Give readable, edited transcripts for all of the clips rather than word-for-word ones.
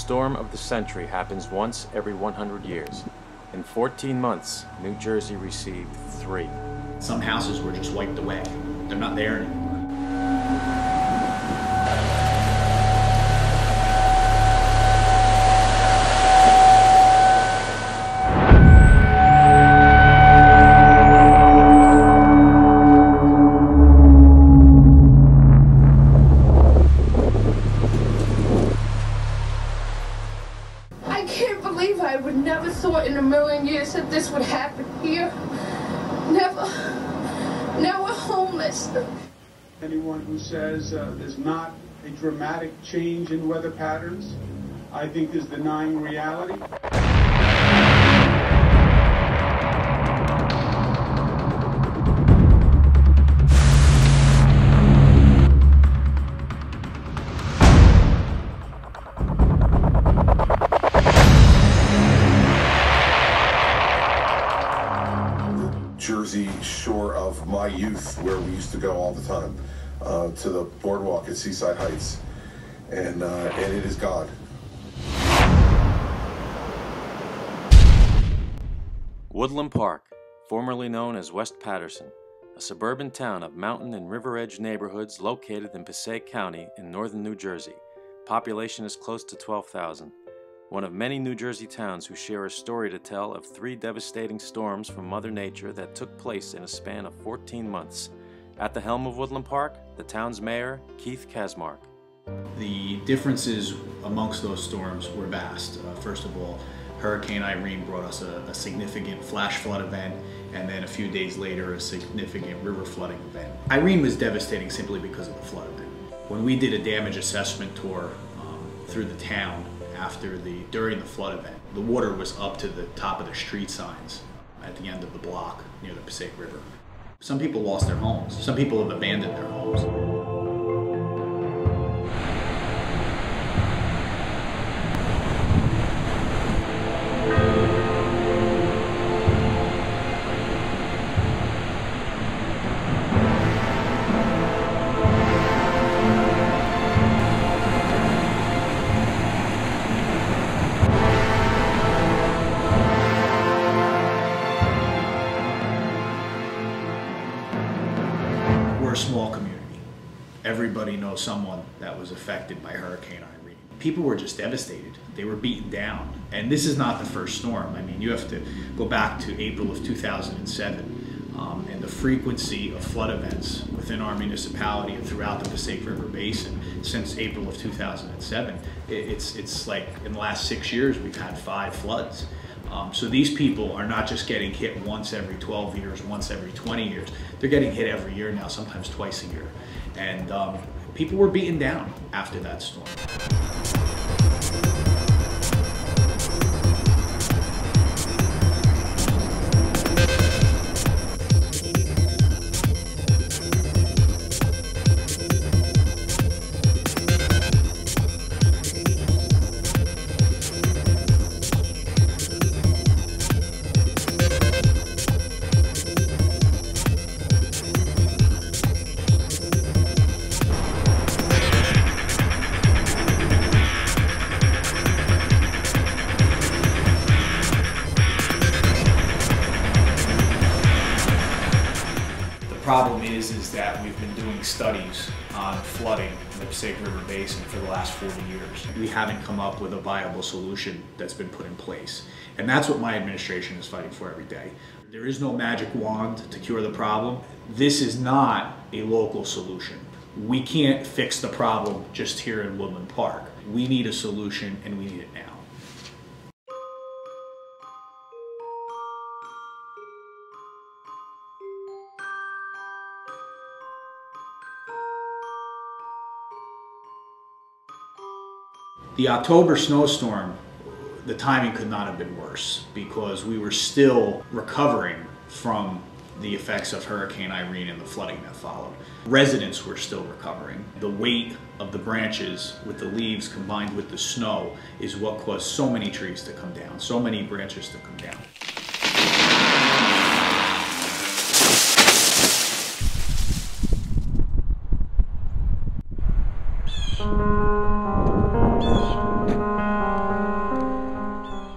storm of the century happens once every 100 years. In 14 months, New Jersey received 3. Some houses were just wiped away. They're not there anymore. I would never thought in a million years that this would happen here. Never. Now we're homeless. Anyone who says there's not a dramatic change in weather patterns, I think is denying reality. Jersey shore of my youth, where we used to go all the time, to the boardwalk at Seaside Heights, and it is gone. Woodland Park, formerly known as West Paterson, a suburban town of mountain and river edge neighborhoods located in Passaic County in northern New Jersey. Population is close to 12,000. One of many New Jersey towns who share a story to tell of 3 devastating storms from Mother Nature that took place in a span of 14 months. At the helm of Woodland Park, the town's mayor, Keith Kazmark. The differences amongst those storms were vast. First of all, Hurricane Irene brought us a significant flash flood event, and then a few days later, a significant river flooding event. Irene was devastating simply because of the flood event. When we did a damage assessment tour through the town, during the flood event, the water was up to the top of the street signs at the end of the block near the Passaic River. Some people lost their homes. Some people have abandoned their homes. We're a small community. Everybody knows someone that was affected by Hurricane Irene. People were just devastated. They were beaten down. And this is not the first storm. I mean, you have to go back to April of 2007. And the frequency of flood events within our municipality and throughout the Passaic River Basin since April of 2007, it's like in the last 6 years we've had 5 floods. So these people are not just getting hit once every 12 years, once every 20 years. They're getting hit every year now, sometimes twice a year. And people were beaten down after that storm. The problem is that we've been doing studies on flooding in the Passaic River Basin for the last 40 years. We haven't come up with a viable solution that's been put in place. And that's what my administration is fighting for every day. There is no magic wand to cure the problem. This is not a local solution. We can't fix the problem just here in Woodland Park. We need a solution, and we need it now. The October snowstorm, the timing could not have been worse because we were still recovering from the effects of Hurricane Irene and the flooding that followed. Residents were still recovering. The weight of the branches with the leaves combined with the snow is what caused so many trees to come down, so many branches to come down.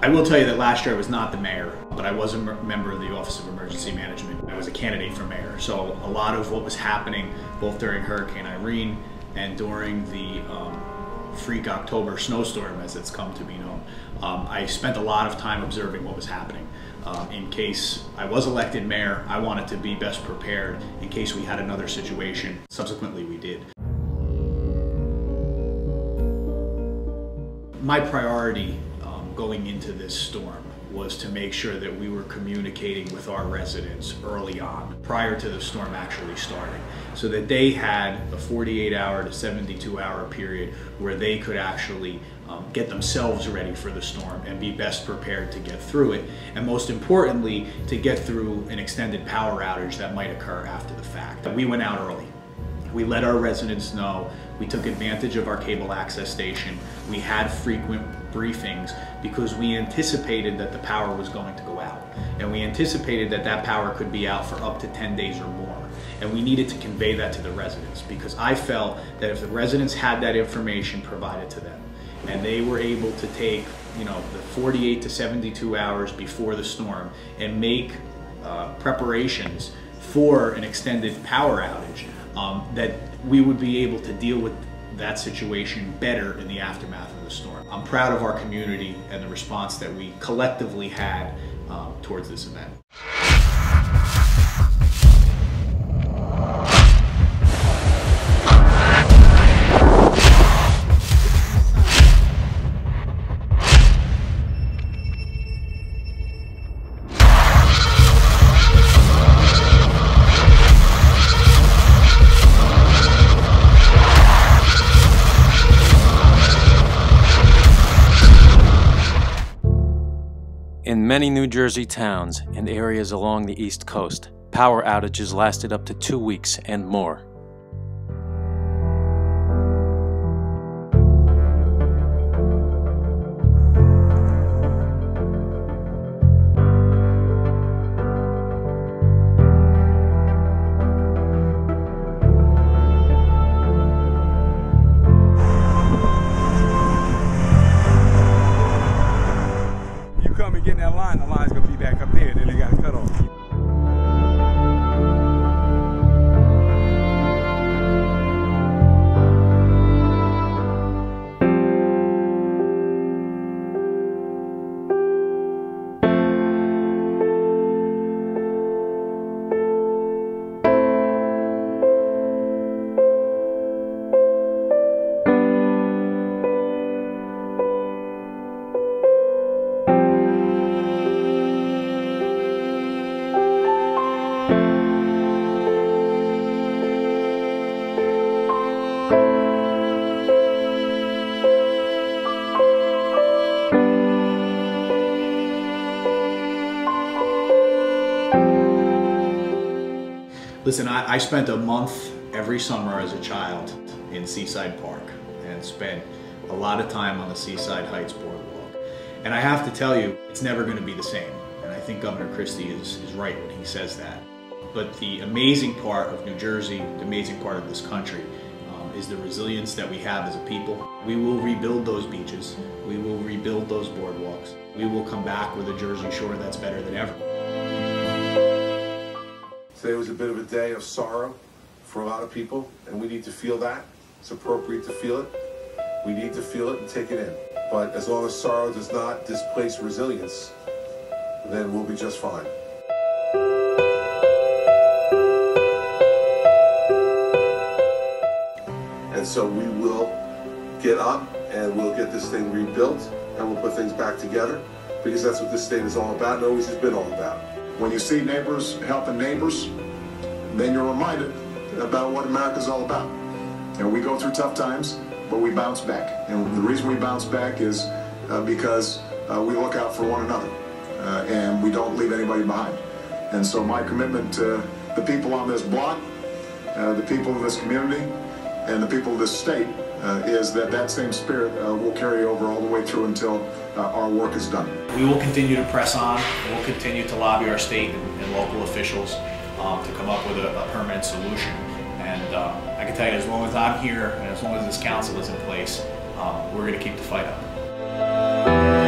I will tell you that last year I was not the mayor, but I was a member of the Office of Emergency Management. I was a candidate for mayor, so a lot of what was happening both during Hurricane Irene and during the freak October snowstorm, as it's come to be known, I spent a lot of time observing what was happening. In case I was elected mayor, I wanted to be best prepared in case we had another situation. Subsequently, we did. My priority going into this storm was to make sure that we were communicating with our residents early on, prior to the storm actually starting, so that they had a 48-hour to 72-hour period where they could actually get themselves ready for the storm and be best prepared to get through it, and most importantly, to get through an extended power outage that might occur after the fact. We went out early. We let our residents know. We took advantage of our cable access station. We had frequent briefings because we anticipated that the power was going to go out. And we anticipated that that power could be out for up to 10 days or more. And we needed to convey that to the residents, because I felt that if the residents had that information provided to them and they were able to take, the 48 to 72 hours before the storm and make preparations for an extended power outage, that we would be able to deal with that situation better in the aftermath of the storm. I'm proud of our community and the response that we collectively had towards this event. In many New Jersey towns and areas along the East Coast, power outages lasted up to 2 weeks and more. Get in that line, the line's gonna be back up there, then they gotta cut off. Listen, I spent a month every summer as a child in Seaside Park and spent a lot of time on the Seaside Heights boardwalk. And I have to tell you, it's never going to be the same. And I think Governor Christie is right when he says that. But the amazing part of New Jersey, the amazing part of this country, is the resilience that we have as a people. We will rebuild those beaches. We will rebuild those boardwalks. We will come back with a Jersey Shore that's better than ever. Today was a bit of a day of sorrow for a lot of people, and we need to feel that. It's appropriate to feel it. We need to feel it and take it in. But as long as sorrow does not displace resilience, then we'll be just fine. And so we will get up and we'll get this thing rebuilt and we'll put things back together, because that's what this state is all about and always has been all about. When you see neighbors helping neighbors, then you're reminded about what America's all about. And we go through tough times, but we bounce back. And the reason we bounce back is because we look out for one another and we don't leave anybody behind. And so my commitment to the people on this block, the people of this community, and the people of this state is that that same spirit will carry over all the way through until our work is done. We will continue to press on, and we'll continue to lobby our state and local officials to come up with a permanent solution. And I can tell you, as long as I'm here and as long as this council is in place, we're going to keep the fight up.